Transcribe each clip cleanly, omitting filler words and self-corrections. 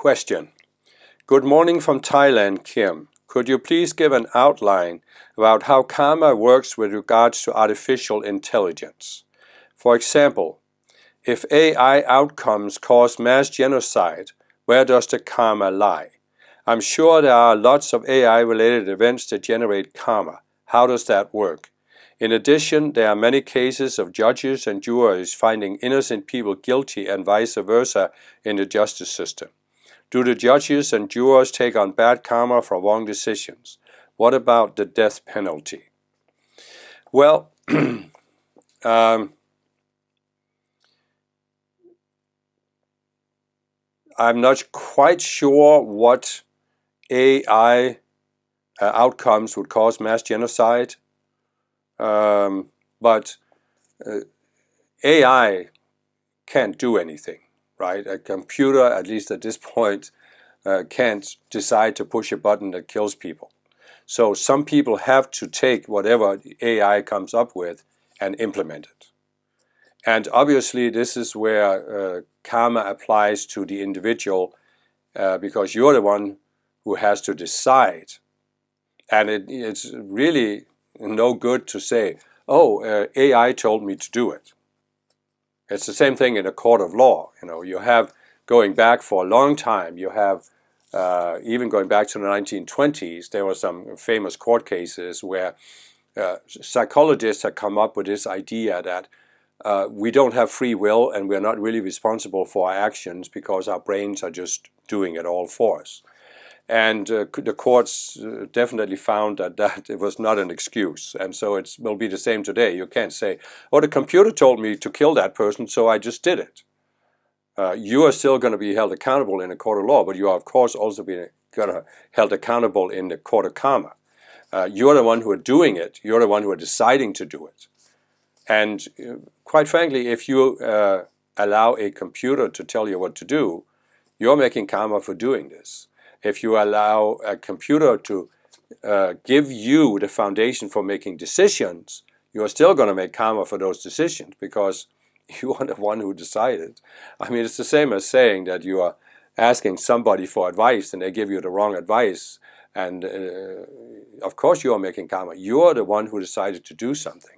Question. Good morning from Thailand, Kim. Could you please give an outline about how karma works with regards to artificial intelligence? For example, if AI outcomes cause mass genocide, where does the karma lie? I'm sure there are lots of AI-related events that generate karma. How does that work? In addition, there are many cases of judges and jurors finding innocent people guilty and vice versa in the justice system. Do the judges and jurors take on bad karma for wrong decisions? What about the death penalty? Well, I'm not quite sure what AI outcomes would cause mass genocide, but AI can't do anything, right? A computer, at least at this point, can't decide to push a button that kills people. So some people have to take whatever AI comes up with and implement it. And obviously this is where karma applies to the individual, because you're the one who has to decide. And it's really no good to say, oh, AI told me to do it. It's the same thing in a court of law. You have, going back for a long time, you have even going back to the 1920s, there were some famous court cases where psychologists had come up with this idea that we don't have free will and we're not really responsible for our actions because our brains are just doing it all for us. And the courts definitely found that it was not an excuse. And so it will be the same today. You can't say, oh, the computer told me to kill that person, so I just did it. You are still going to be held accountable in a court of law, but you are, of course, also being held accountable in the court of karma. You're the one who are doing it. You're the one who are deciding to do it. And quite frankly, if you allow a computer to tell you what to do, you're making karma for doing this. If you allow a computer to give you the foundation for making decisions, you're still going to make karma for those decisions because you are the one who decided. I mean, it's the same as saying that you are asking somebody for advice and they give you the wrong advice. And of course you are making karma. You are the one who decided to do something.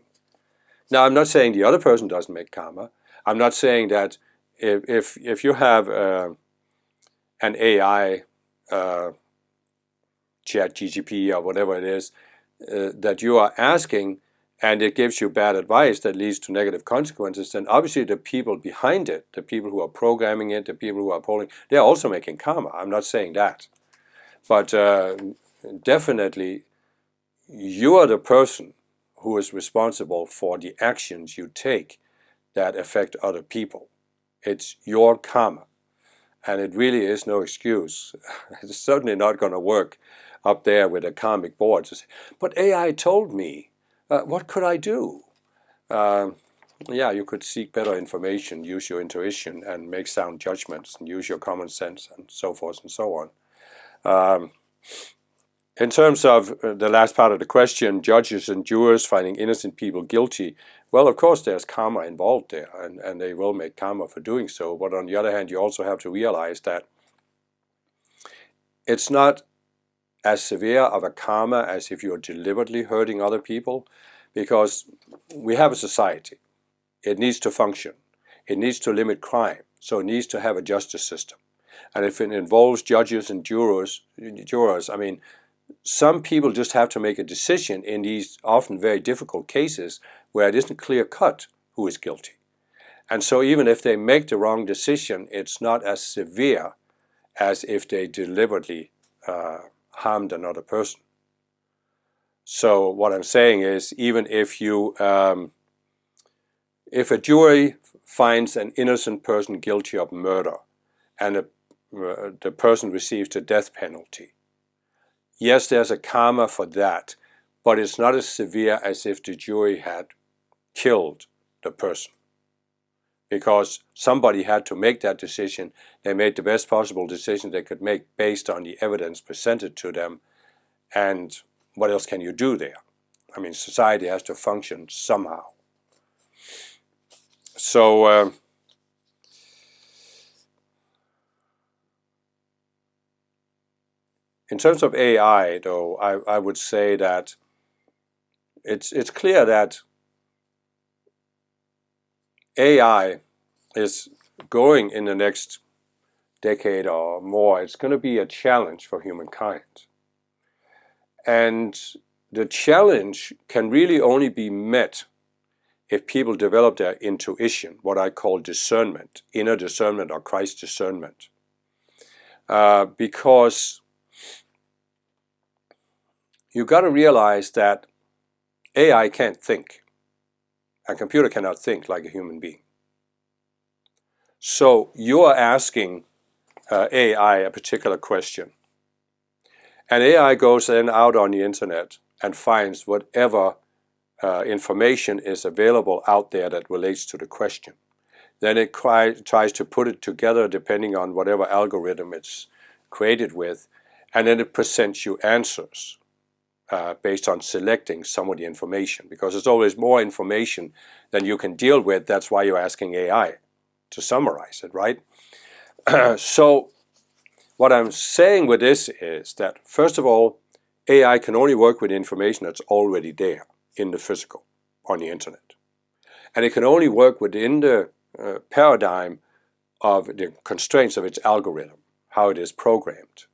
Now, I'm not saying the other person doesn't make karma. I'm not saying that if you have an AI chat GGP or whatever it is that you are asking and it gives you bad advice that leads to negative consequences, then obviously the people behind it, the people who are programming it, the people who are polling, they're also making karma. I'm not saying that. But definitely you are the person who is responsible for the actions you take that affect other people. It's your karma. And it really is no excuse. It's certainly not going to work up there with a karmic board to say, but AI told me, what could I do? Yeah, you could seek better information, use your intuition and make sound judgments and use your common sense and so forth and so on. In terms of the last part of the question, judges and jurors finding innocent people guilty, well, of course, there's karma involved there, and they will make karma for doing so. But on the other hand, you also have to realize that it's not as severe of a karma as if you're deliberately hurting other people, because we have a society. It needs to function. It needs to limit crime, so it needs to have a justice system. And if it involves judges and jurors, I mean, some people just have to make a decision in these often very difficult cases where it isn't clear-cut who is guilty. And so even if they make the wrong decision, it's not as severe as if they deliberately harmed another person. So what I'm saying is, even if if a jury finds an innocent person guilty of murder and the person receives the death penalty, yes, there's a karma for that, but it's not as severe as if the jury had killed the person. Because somebody had to make that decision. They made the best possible decision they could make based on the evidence presented to them. And what else can you do there? I mean, society has to function somehow. So in terms of AI, though, I would say that it's clear that AI is going in the next decade or more. It's going to be a challenge for humankind. And the challenge can really only be met if people develop their intuition, what I call discernment, inner discernment or Christ discernment. Because you've got to realize that AI can't think. A computer cannot think like a human being. So you are asking AI a particular question. And AI goes then out on the internet and finds whatever information is available out there that relates to the question. Then it tries to put it together depending on whatever algorithm it's created with, and then it presents you answers based on selecting some of the information, because there's always more information than you can deal with. That's why you're asking AI to summarize it, right? So what I'm saying with this is that, first of all, AI can only work with information that's already there in the physical, on the internet. And it can only work within the paradigm of the constraints of its algorithm, how it is programmed.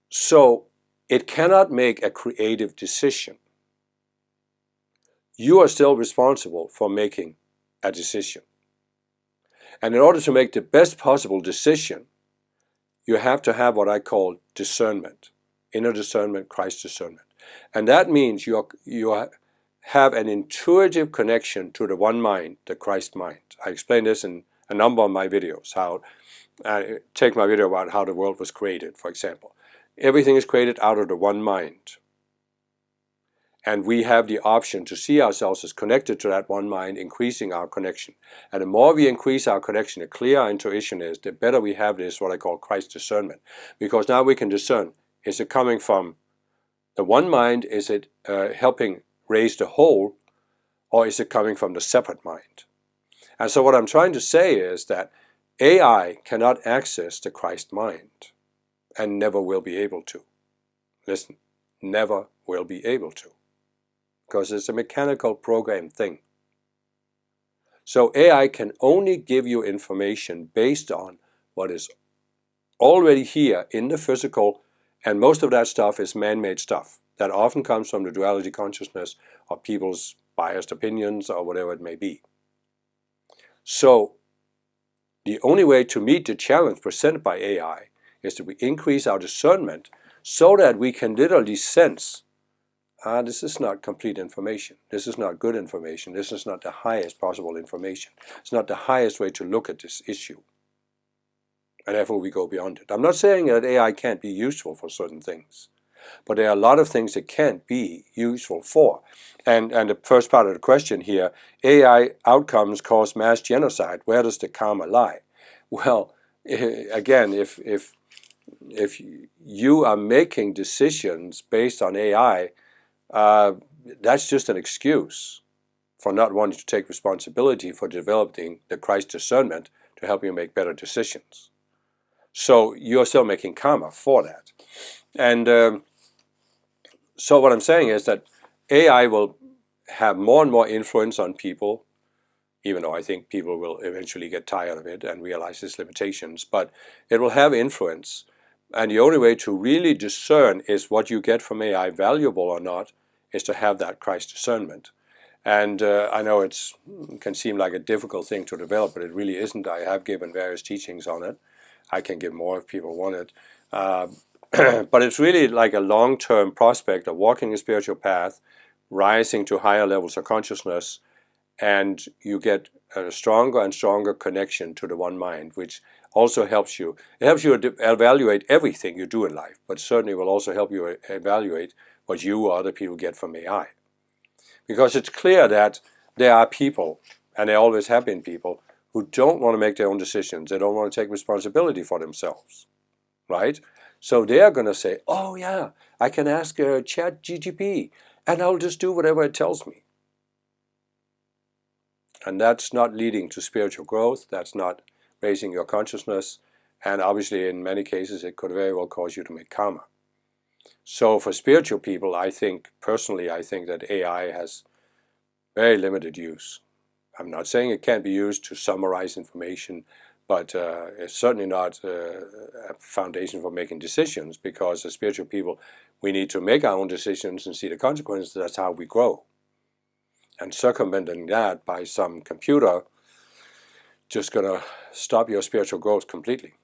So it cannot make a creative decision. You are still responsible for making a decision. And in order to make the best possible decision, you have to have what I call discernment, inner discernment, Christ discernment. And that means you have an intuitive connection to the one mind, the Christ mind. I explain this in a number of my videos, how I take my video about how the world was created, for example. Everything is created out of the one mind. And we have the option to see ourselves as connected to that one mind, increasing our connection. And the more we increase our connection, the clearer our intuition is, the better we have this, what I call Christ discernment. Because now we can discern, is it coming from the one mind? Is it helping raise the whole? Or is it coming from the separate mind? And so what I'm trying to say is that AI cannot access the Christ mind and never will be able to. Listen, never will be able to. Because it's a mechanical programmed thing. So AI can only give you information based on what is already here in the physical, and most of that stuff is man-made stuff that often comes from the duality consciousness or people's biased opinions or whatever it may be. So the only way to meet the challenge presented by AI is that we increase our discernment so that we can literally sense, this is not complete information. This is not good information. This is not the highest possible information. It's not the highest way to look at this issue. And therefore we go beyond it. I'm not saying that AI can't be useful for certain things, but there are a lot of things it can't be useful for. And the first part of the question here, AI outcomes cause mass genocide. Where does the karma lie? Well, again, if you are making decisions based on AI, that's just an excuse for not wanting to take responsibility for developing the Christ discernment to help you make better decisions. So you're still making karma for that. And so what I'm saying is that AI will have more and more influence on people, even though I think people will eventually get tired of it and realize its limitations, but it will have influence. And the only way to really discern is what you get from AI valuable or not, is to have that Christ discernment. And I know it can seem like a difficult thing to develop, but it really isn't. I have given various teachings on it. I can give more if people want it. But it's really like a long-term prospect of walking a spiritual path, rising to higher levels of consciousness, and you get a stronger and stronger connection to the one mind, which also helps you. It helps you evaluate everything you do in life, but certainly will also help you evaluate what you or other people get from AI. Because it's clear that there are people, and there always have been people, who don't want to make their own decisions. They don't want to take responsibility for themselves, right? So they are going to say, oh yeah, I can ask ChatGPT, and I'll just do whatever it tells me. And that's not leading to spiritual growth. That's not raising your consciousness. And obviously, in many cases, it could very well cause you to make karma. So for spiritual people, I think that AI has very limited use. I'm not saying it can't be used to summarize information, but it's certainly not a foundation for making decisions, because as spiritual people, we need to make our own decisions and see the consequences. That's how we grow. And circumventing that by some computer just going to stop your spiritual growth completely.